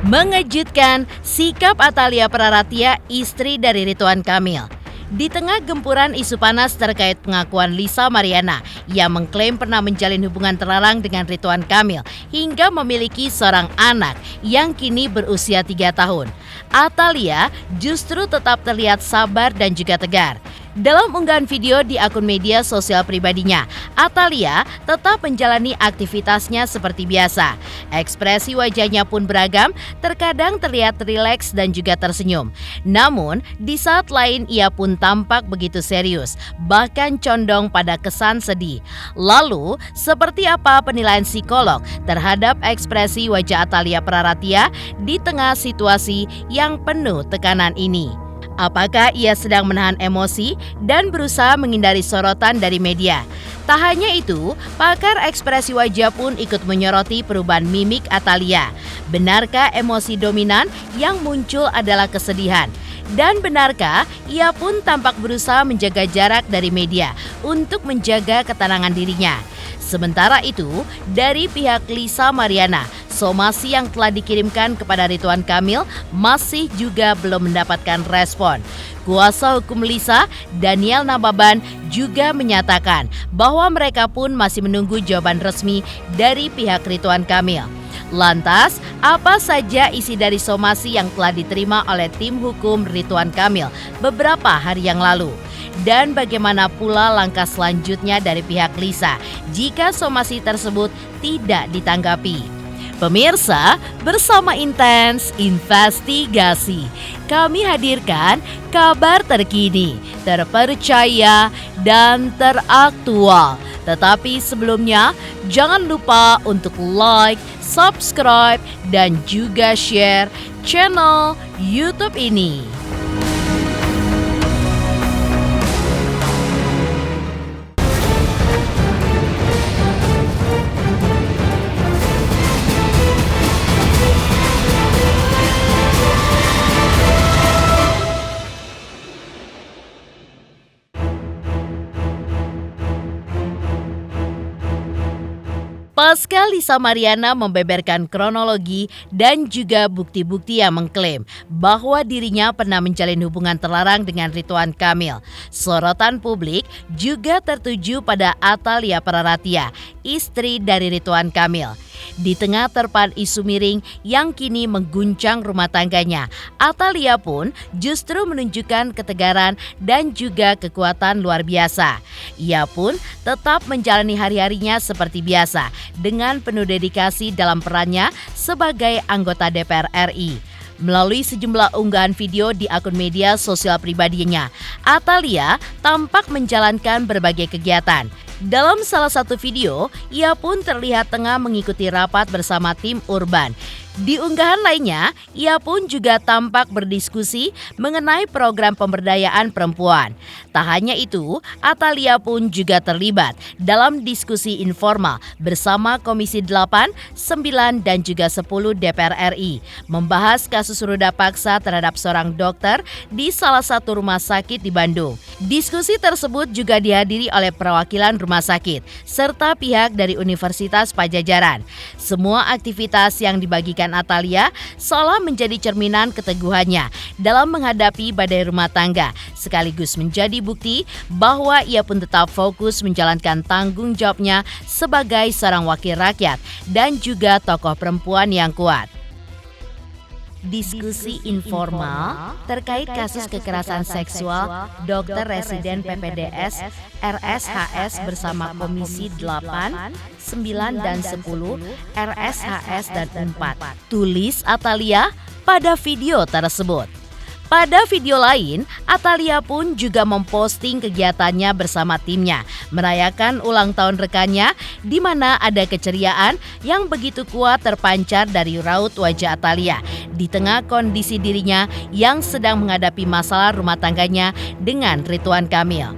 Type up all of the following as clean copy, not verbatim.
Mengejutkan sikap Atalia Praratia, istri dari Ridwan Kamil. Di tengah gempuran isu panas terkait pengakuan Lisa Mariana yang mengklaim pernah menjalin hubungan terlarang dengan Ridwan Kamil hingga memiliki seorang anak yang kini berusia 3 tahun, Atalia justru tetap terlihat sabar dan juga tegar. Dalam unggahan video di akun media sosial pribadinya, Atalia tetap menjalani aktivitasnya seperti biasa. Ekspresi wajahnya pun beragam, terkadang terlihat rileks dan juga tersenyum. Namun, di saat lain ia pun tampak begitu serius, bahkan condong pada kesan sedih. Lalu, seperti apa penilaian psikolog terhadap ekspresi wajah Atalia Praratia di tengah situasi yang penuh tekanan ini? Apakah ia sedang menahan emosi dan berusaha menghindari sorotan dari media? Tak hanya itu, pakar ekspresi wajah pun ikut menyoroti perubahan mimik Atalia. Benarkah emosi dominan yang muncul adalah kesedihan? Dan benarkah ia pun tampak berusaha menjaga jarak dari media untuk menjaga ketenangan dirinya? Sementara itu, dari pihak Lisa Mariana, somasi yang telah dikirimkan kepada Ridwan Kamil masih juga belum mendapatkan respon. Kuasa hukum Lisa, Daniel Nababan, juga menyatakan bahwa mereka pun masih menunggu jawaban resmi dari pihak Ridwan Kamil. Lantas, apa saja isi dari somasi yang telah diterima oleh tim hukum Ridwan Kamil beberapa hari yang lalu? Dan bagaimana pula langkah selanjutnya dari pihak Lisa jika somasi tersebut tidak ditanggapi? Pemirsa, bersama Intens Investigasi, kami hadirkan kabar terkini, terpercaya, dan teraktual. Tetapi sebelumnya, jangan lupa untuk like, subscribe, dan juga share channel YouTube ini. Pasca Lisa Mariana membeberkan kronologi dan juga bukti-bukti yang mengklaim bahwa dirinya pernah menjalin hubungan terlarang dengan Ridwan Kamil, sorotan publik juga tertuju pada Atalia Praratia, istri dari Ridwan Kamil. Di tengah terpaan isu miring yang kini mengguncang rumah tangganya, Atalia pun justru menunjukkan ketegaran dan juga kekuatan luar biasa. Ia pun tetap menjalani hari-harinya seperti biasa dengan penuh dedikasi dalam perannya sebagai anggota DPR RI. Melalui sejumlah unggahan video di akun media sosial pribadinya, Atalia tampak menjalankan berbagai kegiatan. Dalam salah satu video, ia pun terlihat tengah mengikuti rapat bersama tim Urban. Di unggahan lainnya, ia pun juga tampak berdiskusi mengenai program pemberdayaan perempuan. Tak hanya itu, Atalia pun juga terlibat dalam diskusi informal bersama Komisi 8, 9, dan juga 10 DPR RI membahas kasus ruda paksa terhadap seorang dokter di salah satu rumah sakit di Bandung. Diskusi tersebut juga dihadiri oleh perwakilan rumah sakit serta pihak dari Universitas Padjadjaran. Semua aktivitas yang dibagikan Atalia seolah menjadi cerminan keteguhannya dalam menghadapi badai rumah tangga, sekaligus menjadi bukti bahwa ia pun tetap fokus menjalankan tanggung jawabnya sebagai seorang wakil rakyat dan juga tokoh perempuan yang kuat. Diskusi informal terkait kasus kekerasan seksual dokter residen PPDS RSHS bersama Komisi 8, 9, dan 10 RSHS dan 4. Tulis Atalia pada video tersebut. Pada video lain, Atalia pun juga memposting kegiatannya bersama timnya, merayakan ulang tahun rekannya di mana ada keceriaan yang begitu kuat terpancar dari raut wajah Atalia di tengah kondisi dirinya yang sedang menghadapi masalah rumah tangganya dengan Ridwan Kamil.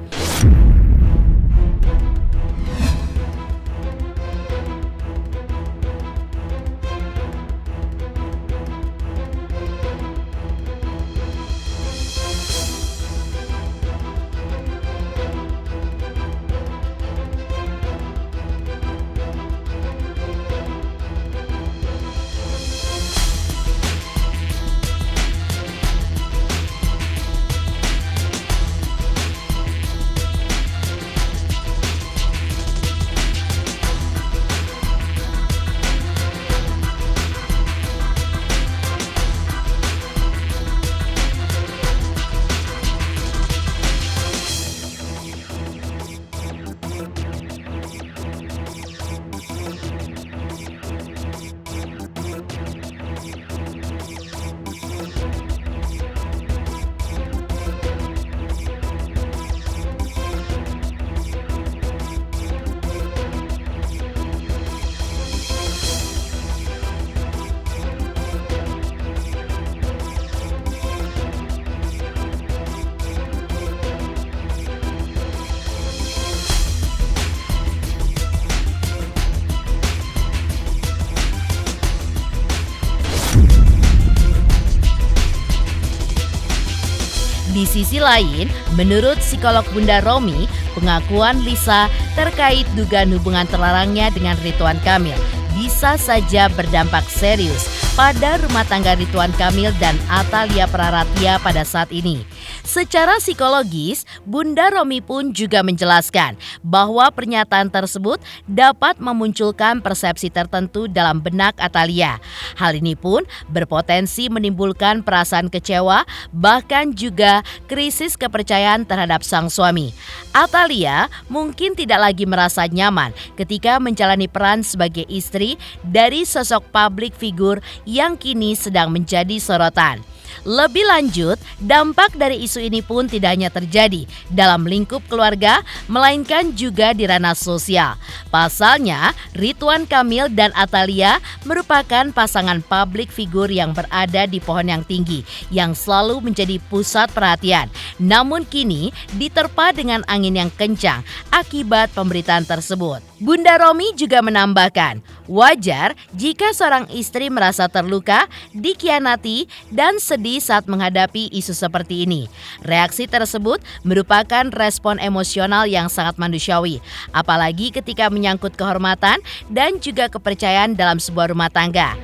Di sisi lain, menurut psikolog Bunda Romi, pengakuan Lisa terkait dugaan hubungan terlarangnya dengan Ridwan Kamil bisa saja berdampak serius pada rumah tangga Ridwan Kamil dan Atalia Praratia pada saat ini. Secara psikologis, Bunda Romi pun juga menjelaskan bahwa pernyataan tersebut dapat memunculkan persepsi tertentu dalam benak Atalia. Hal ini pun berpotensi menimbulkan perasaan kecewa, bahkan juga krisis kepercayaan terhadap sang suami. Atalia mungkin tidak lagi merasa nyaman ketika menjalani peran sebagai istri dari sosok publik figur yang kini sedang menjadi sorotan. Lebih lanjut, dampak dari isu ini pun tidak hanya terjadi dalam lingkup keluarga, melainkan juga di ranah sosial. Pasalnya, Ridwan Kamil dan Atalia merupakan pasangan publik figur yang berada di pohon yang tinggi, yang selalu menjadi pusat perhatian. Namun kini diterpa dengan angin yang kencang akibat pemberitaan tersebut. Bunda Romi juga menambahkan, wajar jika seorang istri merasa terluka, dikhianati, dan sedih saat menghadapi isu seperti ini. Reaksi tersebut merupakan respon emosional yang sangat manusiawi, apalagi ketika menyangkut kehormatan dan juga kepercayaan dalam sebuah rumah tangga.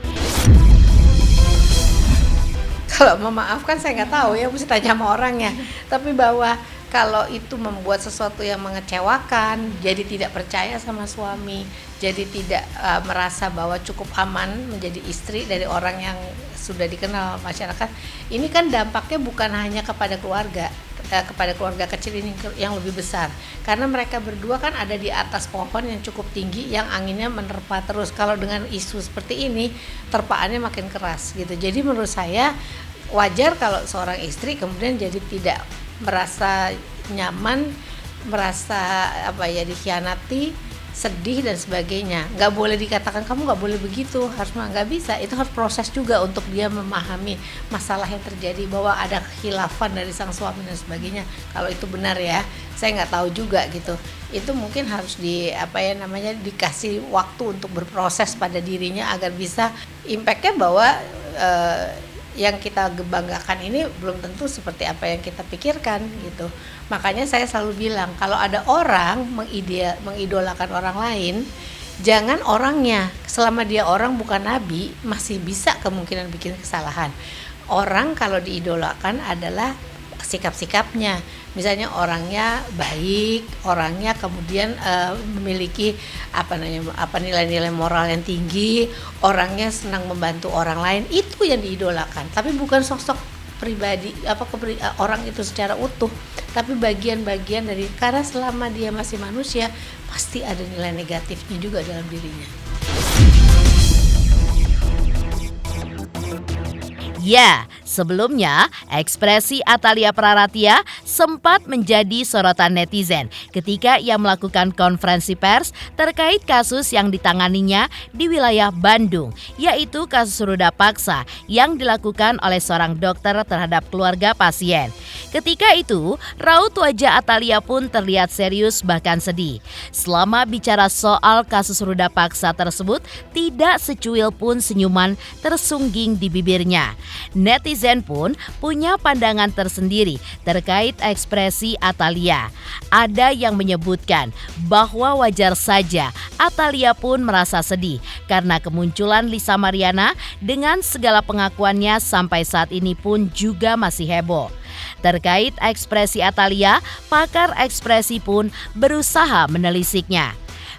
Kalau memaafkan saya nggak tahu ya, mesti tanya sama orangnya. Tapi bahwa kalau itu membuat sesuatu yang mengecewakan, jadi tidak percaya sama suami, jadi tidak merasa bahwa cukup aman menjadi istri dari orang yang sudah dikenal masyarakat. Ini kan dampaknya bukan hanya kepada keluarga kecil ini yang lebih besar. Karena mereka berdua kan ada di atas pohon yang cukup tinggi, yang anginnya menerpa terus. Kalau dengan isu seperti ini, terpaannya makin keras gitu. Jadi menurut saya wajar kalau seorang istri kemudian jadi tidak merasa nyaman, merasa dikhianati, sedih dan sebagainya. Nggak boleh dikatakan kamu nggak boleh begitu, nggak bisa. Itu harus proses juga untuk dia memahami masalah yang terjadi, bahwa ada kekhilafan dari sang suami dan sebagainya. Kalau itu benar ya, saya nggak tahu juga gitu. Itu mungkin harus dikasih waktu untuk berproses pada dirinya agar bisa impactnya bahwa yang kita banggakan ini belum tentu seperti apa yang kita pikirkan gitu. Makanya saya selalu bilang, kalau ada orang mengidolakan orang lain, jangan orangnya. Selama dia orang bukan nabi, masih bisa kemungkinan bikin kesalahan. Orang kalau diidolakan adalah sikap-sikapnya. Misalnya orangnya baik, orangnya kemudian memiliki nilai-nilai moral yang tinggi, orangnya senang membantu orang lain, itu yang diidolakan. Tapi bukan sosok pribadi orang itu secara utuh, tapi bagian-bagian dari, karena selama dia masih manusia pasti ada nilai negatifnya juga dalam dirinya. Ya, sebelumnya ekspresi Atalia Praratia sempat menjadi sorotan netizen ketika ia melakukan konferensi pers terkait kasus yang ditanganinya di wilayah Bandung, yaitu kasus ruda paksa yang dilakukan oleh seorang dokter terhadap keluarga pasien. Ketika itu, raut wajah Atalia pun terlihat serius bahkan sedih. Selama bicara soal kasus ruda paksa tersebut, tidak secuil pun senyuman tersungging di bibirnya. Netizen pun punya pandangan tersendiri terkait ekspresi Atalia. Ada yang menyebutkan bahwa wajar saja Atalia pun merasa sedih karena kemunculan Lisa Mariana dengan segala pengakuannya sampai saat ini pun juga masih heboh. Terkait ekspresi Atalia, pakar ekspresi pun berusaha menelisiknya.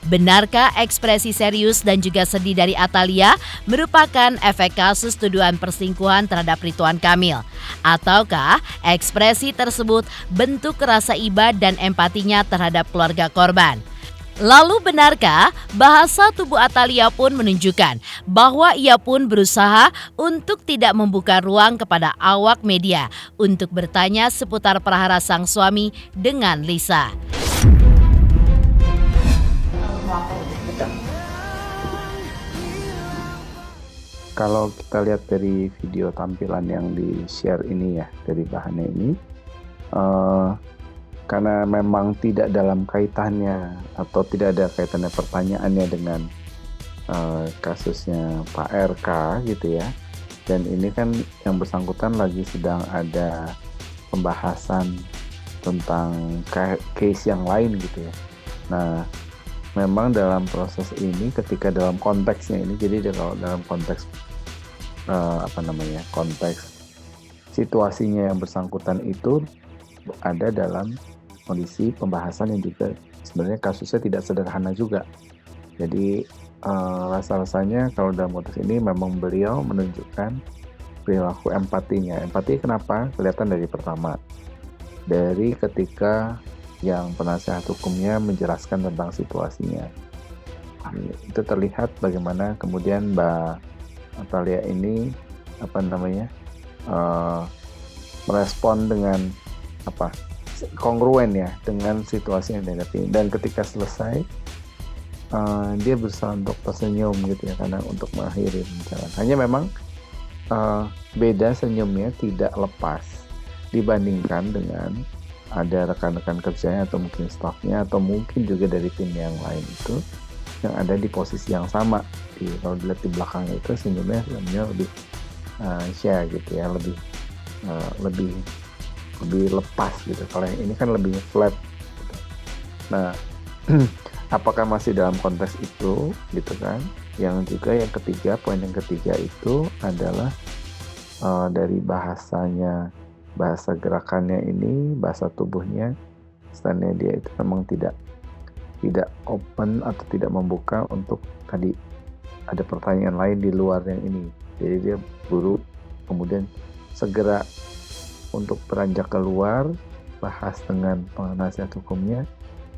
Benarkah ekspresi serius dan juga sedih dari Atalia merupakan efek kasus tuduhan perselingkuhan terhadap Ridwan Kamil? Ataukah ekspresi tersebut bentuk rasa iba dan empatinya terhadap keluarga korban? Lalu benarkah bahasa tubuh Atalia pun menunjukkan bahwa ia pun berusaha untuk tidak membuka ruang kepada awak media untuk bertanya seputar perahara sang suami dengan Lisa? Kalau kita lihat dari video tampilan yang di-share ini ya, dari bahannya ini, karena memang tidak dalam kaitannya atau tidak ada kaitannya pertanyaannya dengan kasusnya Pak RK gitu ya, dan ini kan yang bersangkutan lagi sedang ada pembahasan tentang case yang lain gitu ya. Nah, memang dalam proses ini, ketika dalam konteksnya ini, jadi kalau dalam konteks konteks situasinya yang bersangkutan itu ada dalam kondisi pembahasan yang juga sebenarnya kasusnya tidak sederhana juga. Jadi rasa-rasanya kalau dalam konteks ini memang beliau menunjukkan perilaku empatinya. Empati kenapa? Kelihatan dari pertama, dari ketika yang penasihat hukumnya menjelaskan tentang situasinya. Itu terlihat bagaimana kemudian Mbak Atalia ini merespon dengan kongruen ya dengan situasi yang dihadapi. Dan ketika selesai dia berusaha untuk tersenyum gitu ya, karena untuk mengakhiri pembicaraan. Hanya memang beda senyumnya tidak lepas dibandingkan dengan ada rekan-rekan kerjanya atau mungkin staffnya atau mungkin juga dari tim yang lain itu yang ada di posisi yang sama. Kalau dilihat di belakang itu senyumnya lebih share gitu ya, lebih lepas gitu. Kalau yang ini kan lebih flat gitu. Nah, apakah masih dalam konteks itu gitu kan? Yang juga yang ketiga, poin yang ketiga itu adalah dari bahasanya, bahasa gerakannya ini, bahasa tubuhnya, standnya dia itu memang tidak open atau tidak membuka untuk tadi ada pertanyaan lain di luar yang ini. Jadi dia buru kemudian segera untuk beranjak keluar, bahas dengan penasihat hukumnya,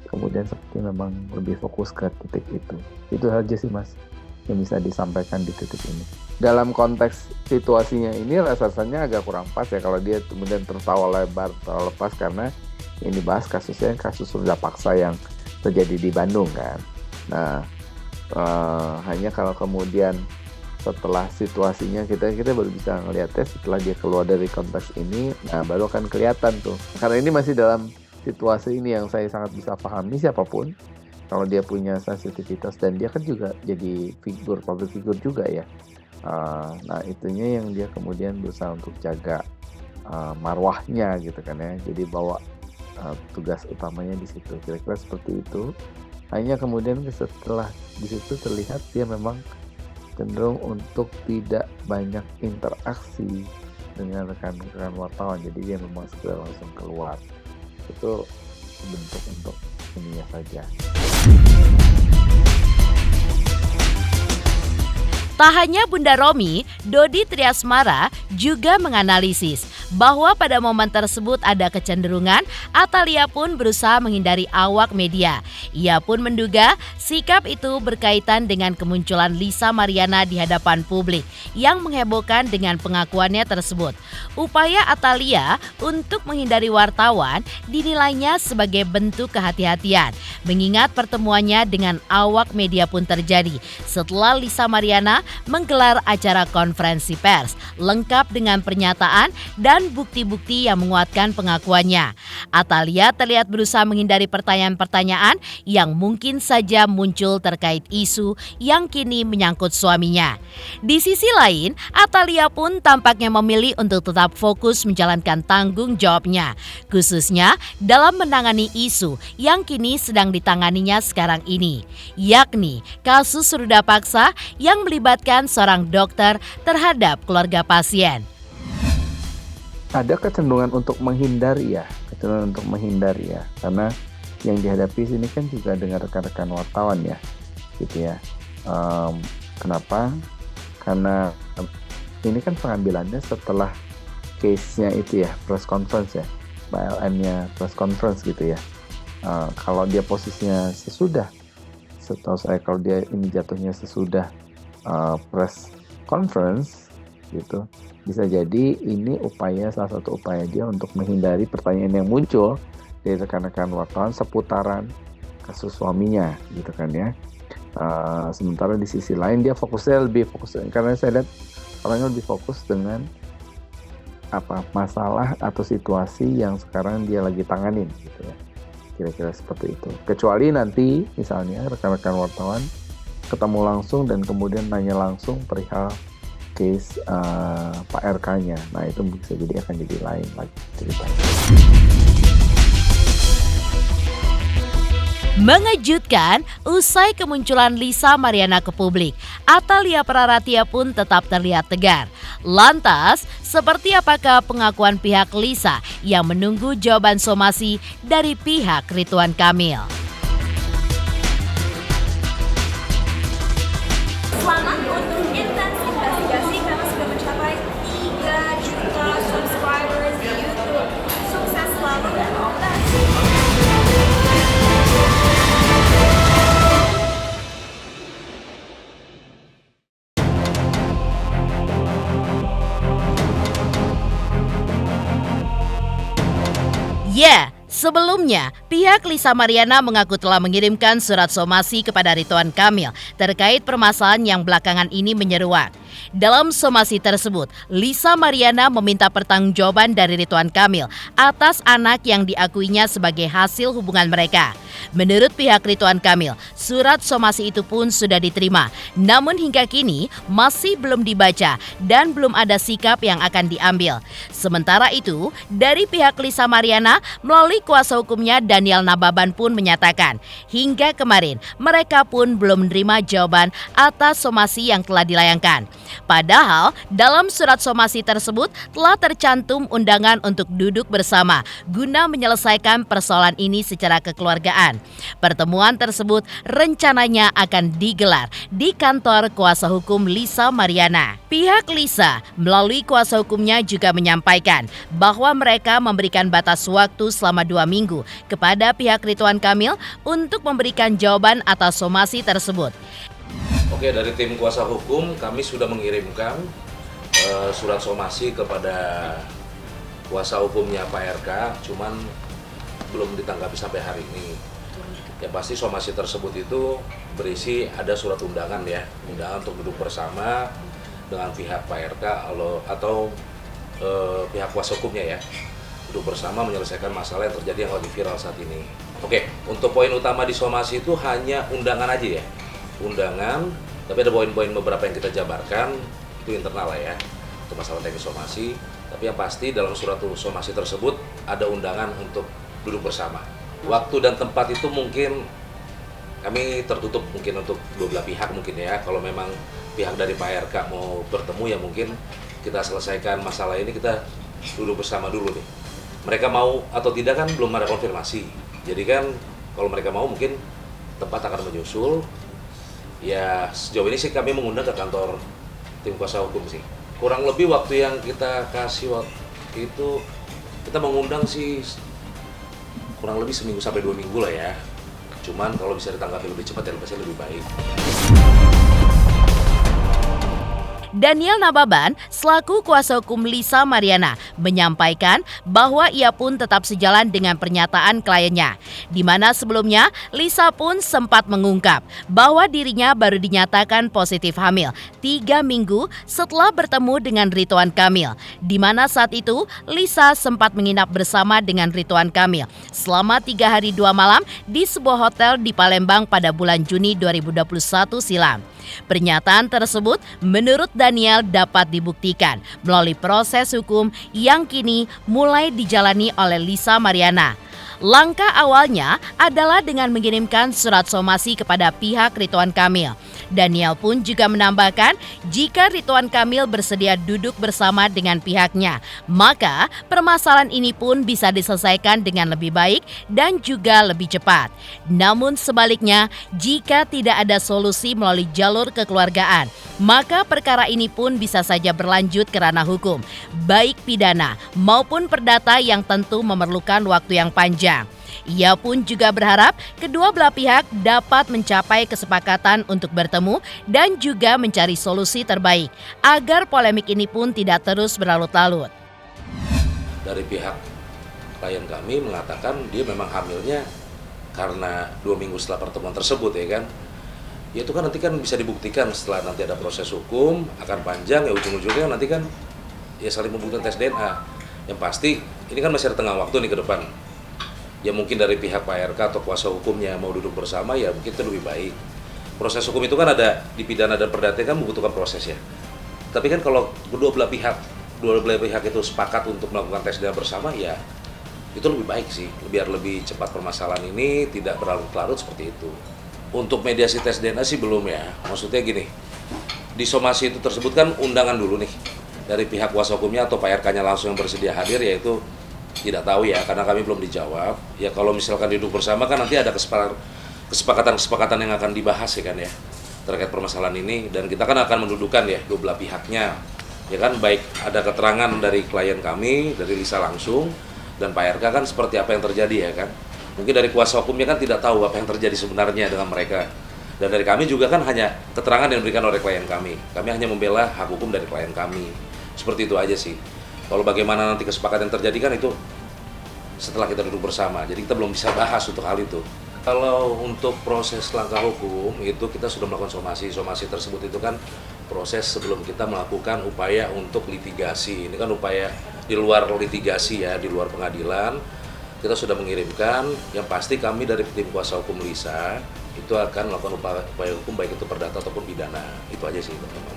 kemudian seperti memang lebih fokus ke titik itu. Itu saja sih Mas yang bisa disampaikan di titik ini. Dalam konteks situasinya ini rasanya agak kurang pas ya kalau dia kemudian tertawa lebar, tertawa lepas, karena ini bahas kasusnya kasus ruda paksa yang terjadi di Bandung kan. Nah, hanya kalau kemudian setelah situasinya kita baru bisa ngeliatnya setelah dia keluar dari konteks ini, nah baru akan kelihatan tuh. Karena ini masih dalam situasi ini yang saya sangat bisa pahami siapapun kalau dia punya sensitivitas, dan dia kan juga jadi public figure juga ya. Nah itunya yang dia kemudian berusaha untuk jaga marwahnya gitu kan ya. Jadi bawa tugas utamanya di situ. Kira-kira seperti itu. Hanya kemudian setelah di situ terlihat dia memang cenderung untuk tidak banyak interaksi dengan rekan-rekan wartawan. Jadi dia memang segera langsung keluar. Itu bentuk untuk ininya saja. Tak hanya Bunda Romi, Dodi Triasmara juga menganalisis bahwa pada momen tersebut ada kecenderungan Atalia pun berusaha menghindari awak media. Ia pun menduga sikap itu berkaitan dengan kemunculan Lisa Mariana di hadapan publik yang menghebohkan dengan pengakuannya tersebut. Upaya Atalia untuk menghindari wartawan dinilainya sebagai bentuk kehati-hatian, mengingat pertemuannya dengan awak media pun terjadi setelah Lisa Mariana menggelar acara konferensi pers lengkap dengan pernyataan dan bukti-bukti yang menguatkan pengakuannya. Atalia terlihat berusaha menghindari pertanyaan-pertanyaan yang mungkin saja muncul terkait isu yang kini menyangkut suaminya. Di sisi lain, Atalia pun tampaknya memilih untuk tetap fokus menjalankan tanggung jawabnya, khususnya dalam menangani isu yang kini sedang ditanganinya sekarang ini, yakni kasus ruda paksa yang melibatkan seorang dokter terhadap keluarga pasien. Ada kecenderungan untuk menghindari ya, karena yang dihadapi sini kan juga dengan rekan-rekan wartawan ya, gitu ya. Kenapa? Karena ini kan pengambilannya setelah case-nya itu ya, press conference ya, PLN-nya press conference gitu ya. Kalau dia posisinya sesudah, setahu saya kalau dia ini jatuhnya sesudah press conference gitu, bisa jadi ini salah satu upaya dia untuk menghindari pertanyaan yang muncul dari rekan-rekan wartawan seputaran kasus suaminya gitu kan ya. Sementara di sisi lain dia lebih fokus karena saya lihat orangnya lebih fokus dengan masalah atau situasi yang sekarang dia lagi tanganin gitu ya. Kira-kira seperti itu. Kecuali nanti misalnya rekan-rekan wartawan ketemu langsung dan kemudian nanya langsung perihal case Pak RK-nya. Nah itu bisa jadi akan jadi lain lagi ceritanya. Mengejutkan, usai kemunculan Lisa Mariana ke publik, Atalia Praratia pun tetap terlihat tegar. Lantas, seperti apakah pengakuan pihak Lisa yang menunggu jawaban somasi dari pihak Ridwan Kamil? Selamat untuk intens investigasi karena sudah mencapai 3 juta subscribers di YouTube. Sukses selalu dan all the best. Ya, sebelumnya pihak Lisa Mariana mengaku telah mengirimkan surat somasi kepada Ridwan Kamil terkait permasalahan yang belakangan ini menyeruak. Dalam somasi tersebut, Lisa Mariana meminta pertanggungjawaban dari Ridwan Kamil atas anak yang diakuinya sebagai hasil hubungan mereka. Menurut pihak Ridwan Kamil, surat somasi itu pun sudah diterima, namun hingga kini masih belum dibaca dan belum ada sikap yang akan diambil. Sementara itu, dari pihak Lisa Mariana melalui kuasa hukumnya Daniel Nababan pun menyatakan, hingga kemarin mereka pun belum menerima jawaban atas somasi yang telah dilayangkan. Padahal dalam surat somasi tersebut telah tercantum undangan untuk duduk bersama guna menyelesaikan persoalan ini secara kekeluargaan. Pertemuan tersebut rencananya akan digelar di kantor kuasa hukum Lisa Mariana. Pihak Lisa melalui kuasa hukumnya juga menyampaikan bahwa mereka memberikan batas waktu selama 2 minggu kepada pihak Ridwan Kamil untuk memberikan jawaban atas somasi tersebut. Oke, dari tim kuasa hukum kami sudah mengirimkan surat somasi kepada kuasa hukumnya Pak RK, cuman belum ditanggapi sampai hari ini. Yang pasti somasi tersebut itu berisi ada surat undangan ya, undangan untuk duduk bersama dengan pihak Pak RK atau pihak kuasa hukumnya ya, duduk bersama menyelesaikan masalah yang terjadi yang lagi viral saat ini. Oke, untuk poin utama di somasi itu hanya undangan aja ya. Undangan, tapi ada poin-poin beberapa yang kita jabarkan, itu internal lah ya, untuk masalah teknis somasi. Tapi yang pasti dalam surat somasi tersebut ada undangan untuk duduk bersama. Waktu dan tempat itu mungkin kami tertutup mungkin untuk dua belah pihak mungkin ya. Kalau memang pihak dari Pak RK mau bertemu ya mungkin kita selesaikan masalah ini, kita duduk bersama dulu nih. Mereka mau atau tidak kan belum ada konfirmasi. Jadi kan kalau mereka mau mungkin tempat akan menyusul. Ya sejauh ini sih kami mengundang ke kantor tim kuasa hukum sih. Kurang lebih waktu yang kita kasih waktu itu kita mengundang sih kurang lebih 1 sampai 2 minggu lah ya. Cuman kalau bisa ditanggapi lebih cepat ya pasti lebih baik. Daniel Nababan selaku kuasa hukum Lisa Mariana menyampaikan bahwa ia pun tetap sejalan dengan pernyataan kliennya, di mana sebelumnya Lisa pun sempat mengungkap bahwa dirinya baru dinyatakan positif hamil 3 minggu setelah bertemu dengan Ridwan Kamil, di mana saat itu Lisa sempat menginap bersama dengan Ridwan Kamil selama 3 hari 2 malam di sebuah hotel di Palembang pada bulan Juni 2021 silam. Pernyataan tersebut menurut Daniel dapat dibuktikan melalui proses hukum yang kini mulai dijalani oleh Lisa Mariana. Langkah awalnya adalah dengan mengirimkan surat somasi kepada pihak Ridwan Kamil. Daniel pun juga menambahkan jika Ridwan Kamil bersedia duduk bersama dengan pihaknya, maka permasalahan ini pun bisa diselesaikan dengan lebih baik dan juga lebih cepat. Namun sebaliknya, jika tidak ada solusi melalui jalur kekeluargaan, maka perkara ini pun bisa saja berlanjut ke ranah hukum, baik pidana maupun perdata yang tentu memerlukan waktu yang panjang. Ia pun juga berharap kedua belah pihak dapat mencapai kesepakatan untuk bertemu dan juga mencari solusi terbaik agar polemik ini pun tidak terus berlarut-larut. Dari pihak klien kami mengatakan dia memang hamilnya karena 2 minggu setelah pertemuan tersebut ya kan. Ya itu kan nanti kan bisa dibuktikan setelah nanti ada proses hukum, akan panjang ya ujung-ujungnya nanti kan ya saling membuktikan tes DNA. Yang pasti ini kan masih ada tengah waktu nih ke depan. Ya mungkin dari pihak Pak RK atau kuasa hukumnya mau duduk bersama ya mungkin itu lebih baik. Proses hukum itu kan ada di pidana dan perdata kan membutuhkan proses ya. Tapi kan kalau dua belah pihak itu sepakat untuk melakukan tes DNA bersama, ya itu lebih baik sih, biar lebih cepat permasalahan ini tidak berlarut-larut seperti itu. Untuk mediasi tes DNA sih belum ya, maksudnya gini, di somasi itu tersebut kan undangan dulu nih dari pihak kuasa hukumnya atau Pak RK-nya langsung yang bersedia hadir, yaitu tidak tahu ya, karena kami belum dijawab. Ya kalau misalkan duduk bersama kan nanti ada kesepakatan yang akan dibahas ya kan ya, terkait permasalahan ini, dan kita kan akan mendudukan ya dua belah pihaknya, ya kan, baik ada keterangan dari klien kami, dari Lisa langsung, dan Pak RK kan seperti apa yang terjadi ya kan. Mungkin dari kuasa hukumnya kan tidak tahu apa yang terjadi sebenarnya dengan mereka. Dan dari kami juga kan hanya keterangan yang diberikan oleh klien kami. Kami hanya membela hak hukum dari klien kami. Seperti itu aja sih. Kalau bagaimana nanti kesepakatan yang terjadi kan itu setelah kita duduk bersama. Jadi kita belum bisa bahas untuk hal itu. Kalau untuk proses langkah hukum itu kita sudah melakukan somasi. Somasi tersebut itu kan proses sebelum kita melakukan upaya untuk litigasi. Ini kan upaya di luar litigasi ya, di luar pengadilan. Kita sudah mengirimkan, yang pasti kami dari tim kuasa hukum Lisa itu akan melakukan upaya hukum baik itu perdata ataupun pidana. Itu aja sih teman-teman.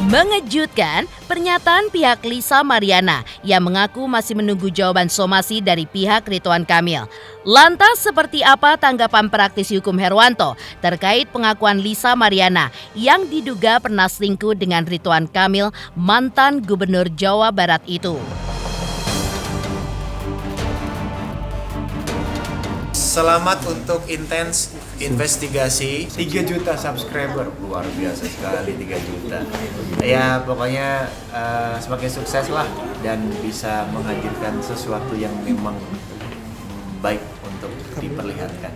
Mengejutkan pernyataan pihak Lisa Mariana yang mengaku masih menunggu jawaban somasi dari pihak Ridwan Kamil. Lantas seperti apa tanggapan praktisi hukum Herwanto terkait pengakuan Lisa Mariana yang diduga pernah selingkuh dengan Ridwan Kamil, mantan Gubernur Jawa Barat itu? Selamat untuk intens investigasi 3 juta subscriber, luar biasa sekali 3 juta. Ya pokoknya semakin sukses lah dan bisa menghadirkan sesuatu yang memang baik untuk diperlihatkan.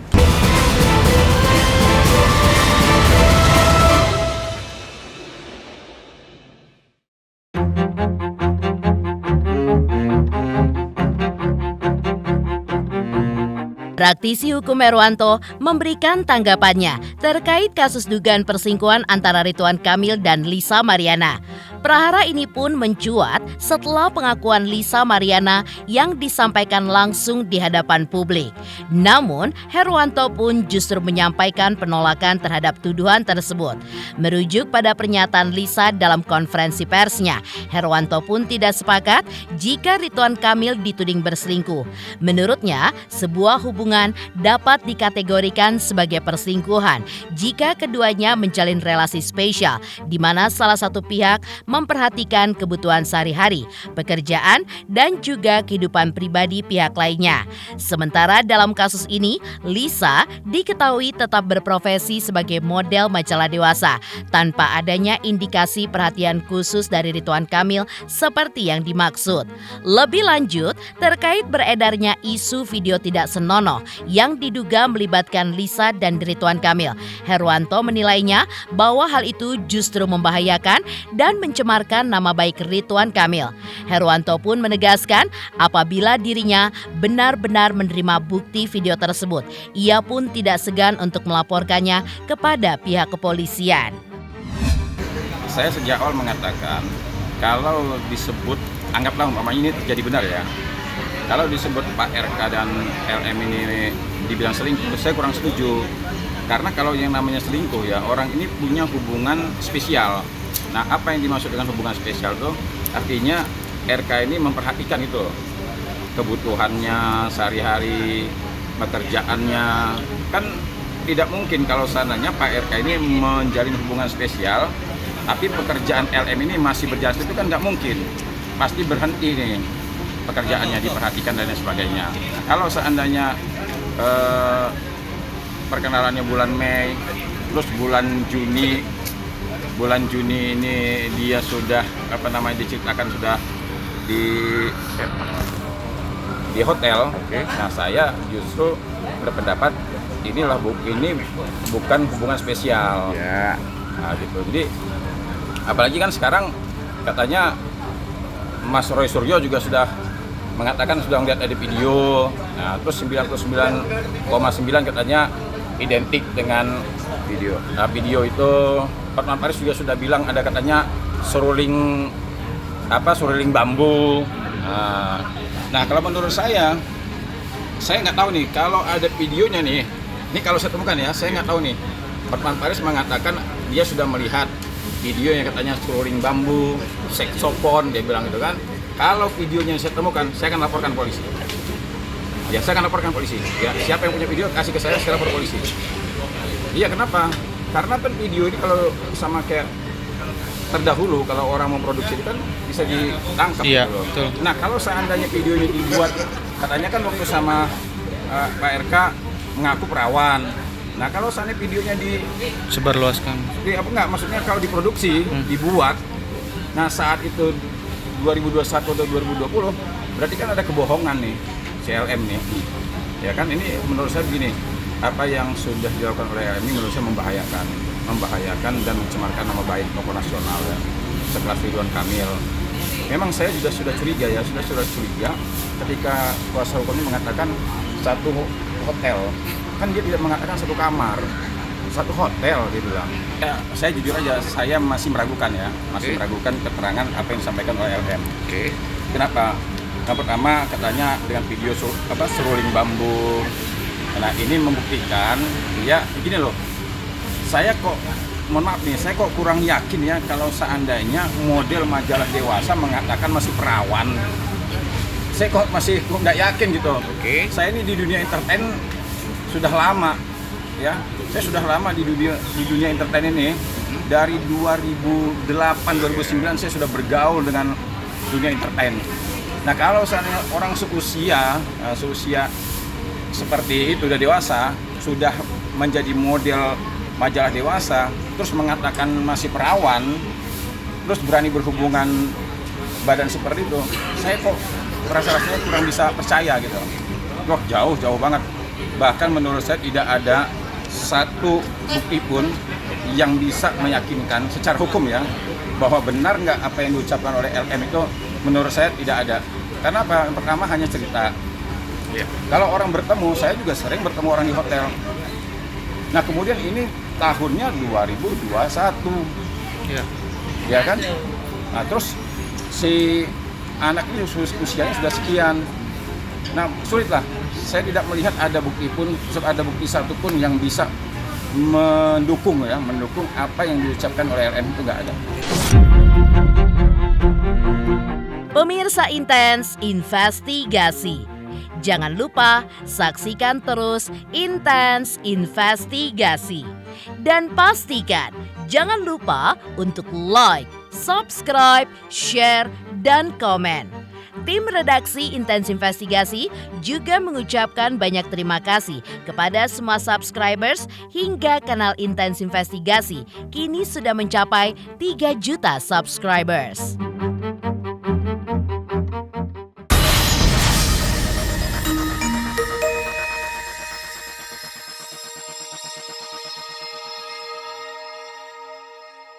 Praktisi hukum Herwanto memberikan tanggapannya terkait kasus dugaan perselingkuhan antara Ridwan Kamil dan Lisa Mariana. Prahara ini pun mencuat setelah pengakuan Lisa Mariana yang disampaikan langsung di hadapan publik. Namun, Herwanto pun justru menyampaikan penolakan terhadap tuduhan tersebut. Merujuk pada pernyataan Lisa dalam konferensi persnya, Herwanto pun tidak sepakat jika Ridwan Kamil dituding berselingkuh. Menurutnya, sebuah hubungan dapat dikategorikan sebagai perselingkuhan jika keduanya menjalin relasi spesial di mana salah satu pihak memperhatikan kebutuhan sehari-hari, pekerjaan, dan juga kehidupan pribadi pihak lainnya. Sementara dalam kasus ini, Lisa diketahui tetap berprofesi sebagai model majalah dewasa tanpa adanya indikasi perhatian khusus dari Ridwan Kamil seperti yang dimaksud. Lebih lanjut, terkait beredarnya isu video tidak senonoh yang diduga melibatkan Lisa dan Ridwan Kamil, Herwanto menilainya bahwa hal itu justru membahayakan dan mencemarkan nama baik Ridwan Kamil. Herwanto pun menegaskan apabila dirinya benar-benar menerima bukti video tersebut, ia pun tidak segan untuk melaporkannya kepada pihak kepolisian. Saya sejak awal mengatakan kalau disebut, anggaplah umpamanya ini terjadi benar ya, kalau disebut Pak RK dan LM ini dibilang selingkuh, saya kurang setuju. Karena kalau yang namanya selingkuh ya, orang ini punya hubungan spesial. Nah, apa yang dimaksud dengan hubungan spesial itu? Artinya RK ini memperhatikan itu kebutuhannya sehari-hari, pekerjaannya. Kan tidak mungkin kalau seandainya Pak RK ini menjalin hubungan spesial, tapi pekerjaan LM ini masih berjalan, itu kan nggak mungkin. Pasti berhenti nih pekerjaannya, diperhatikan dan lain sebagainya. Kalau seandainya perkenalannya bulan Mei, terus bulan Juni ini dia sudah diceritakan sudah di hotel. Nah, saya justru berpendapat ini bukan hubungan spesial. Nah, gitu. Jadi apalagi kan sekarang katanya Mas Roy Suryo juga sudah mengatakan sudah melihat ada video. Nah, terus 99,9 katanya identik dengan video. Nah, video itu Hotman Paris juga sudah bilang ada katanya seruling bambu. Nah, kalau menurut saya nggak tahu nih kalau ada videonya nih. Ini kalau saya temukan ya, saya nggak tahu nih Hotman Paris mengatakan dia sudah melihat video yang katanya scrolling bambu, seksopon, dia bilang gitu kan. Kalau videonya saya temukan, saya akan laporkan polisi. Ya, saya akan laporkan polisi. Ya, siapa yang punya video kasih ke saya lapor polisi. Iya, kenapa? Karena kan video ini kalau sama kayak terdahulu, kalau orang mau produksi itu kan bisa ditangkap. Iya, gitu loh. betul. Nah, kalau seandainya video ini dibuat, katanya kan waktu sama Pak RK mengaku perawan. Nah, kalau seandainya videonya Sebarluaskan. apa enggak, maksudnya kalau diproduksi, dibuat, nah saat itu 2021 atau 2020, berarti kan ada kebohongan nih, CLM nih. Ya kan, ini menurut saya begini, apa yang sudah dilakukan oleh CLM ini menurut saya membahayakan dan mencemarkan nama baik tokoh nasional ya, sekelas Ridwan Kamil. Memang saya juga sudah curiga ya, sudah curiga ketika kuasa hukum ini mengatakan satu hotel, kan dia tidak mengatakan satu kamar, satu hotel dia bilang. Ya, saya jujur aja, saya masih meragukan ya, meragukan keterangan apa yang disampaikan oleh LM. Kenapa? Yang pertama katanya dengan video seruling bambu. Nah, ini membuktikan ya gini loh. Saya kok mohon maaf nih, saya kok kurang yakin ya kalau seandainya model majalah dewasa mengatakan masih perawan. Saya kok masih nggak yakin gitu. Saya ini di dunia entertain sudah lama ya. Saya sudah lama di dunia entertain ini. Dari 2008 2009 saya sudah bergaul dengan dunia entertain. Nah, kalau seandainya orang seusia seperti itu udah dewasa, sudah menjadi model majalah dewasa, terus mengatakan masih perawan, terus berani berhubungan badan seperti itu, saya kok rasanya kurang bisa percaya gitu. Loh, jauh banget. Bahkan menurut saya tidak ada satu bukti pun yang bisa meyakinkan secara hukum ya bahwa benar nggak apa yang diucapkan oleh LM itu. Menurut saya tidak ada. Karena apa? Yang pertama hanya cerita. Kalau orang bertemu, saya juga sering bertemu orang di hotel. Nah, kemudian ini tahunnya 2021. Ya kan? Nah, terus si anak ini usianya sudah sekian. Nah, sulit lah. Saya tidak melihat ada bukti satu pun yang bisa mendukung apa yang diucapkan oleh LM itu nggak ada. Pemirsa Intens Investigasi, jangan lupa saksikan terus Intens Investigasi. Dan pastikan jangan lupa untuk like, subscribe, share, dan komen. Tim redaksi Intens Investigasi juga mengucapkan banyak terima kasih kepada semua subscribers hingga kanal Intens Investigasi kini sudah mencapai 3 juta subscribers.